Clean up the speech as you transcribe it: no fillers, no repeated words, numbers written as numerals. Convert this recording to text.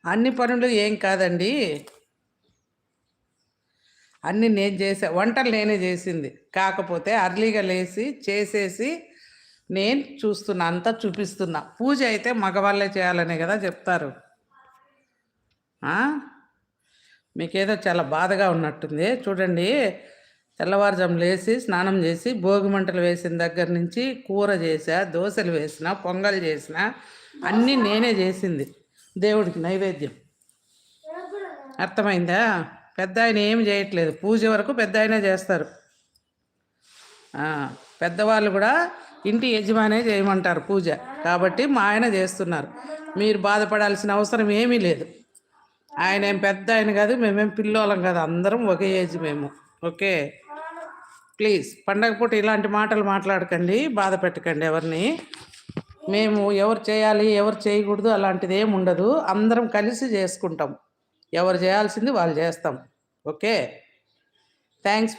అన్ని పనులు ఏం కాదండి, అన్నీ నేను చేసా, వంటలు నేనే చేసింది. కాకపోతే అర్లీగా లేచి చేసేసి నేను చూస్తున్నా, అంతా చూపిస్తున్నా. పూజ అయితే మగవాళ్ళే చేయాలనే కదా చెప్తారు. మీకేదో చాలా బాధగా ఉన్నట్టుంది. చూడండి, తెల్లవారుజాము లేచి స్నానం చేసి భోగి మంటలు వేసిన దగ్గర నుంచి కూర చేసా, దోశలు వేసిన, పొంగల్ చేసిన, అన్నీ నేనే చేసింది దేవుడికి నైవేద్యం. అర్థమైందా? పెద్ద ఆయన ఏమి చేయట్లేదు, పూజ వరకు పెద్ద ఆయనే చేస్తారు. పెద్దవాళ్ళు కూడా ఇంటి యజమానే చేయమంటారు పూజ, కాబట్టి మా ఆయన చేస్తున్నారు. మీరు బాధపడాల్సిన అవసరం ఏమీ లేదు. ఆయన ఏం పెద్ద ఆయన కాదు, మేమేం పిల్లోళ్ళం కాదు, అందరం ఒకే ఏజ్ మేము. ఓకే, ప్లీజ్ పండగ పూట ఇలాంటి మాటలు మాట్లాడకండి, బాధ పెట్టకండి ఎవరిని. మేము ఎవరు చేయాలి ఎవరు చేయకూడదు అలాంటిది ఏమి ఉండదు, అందరం కలిసి చేసుకుంటాం. ఎవరు చేయాల్సింది వాళ్ళు చేస్తాం. Okay, thanks.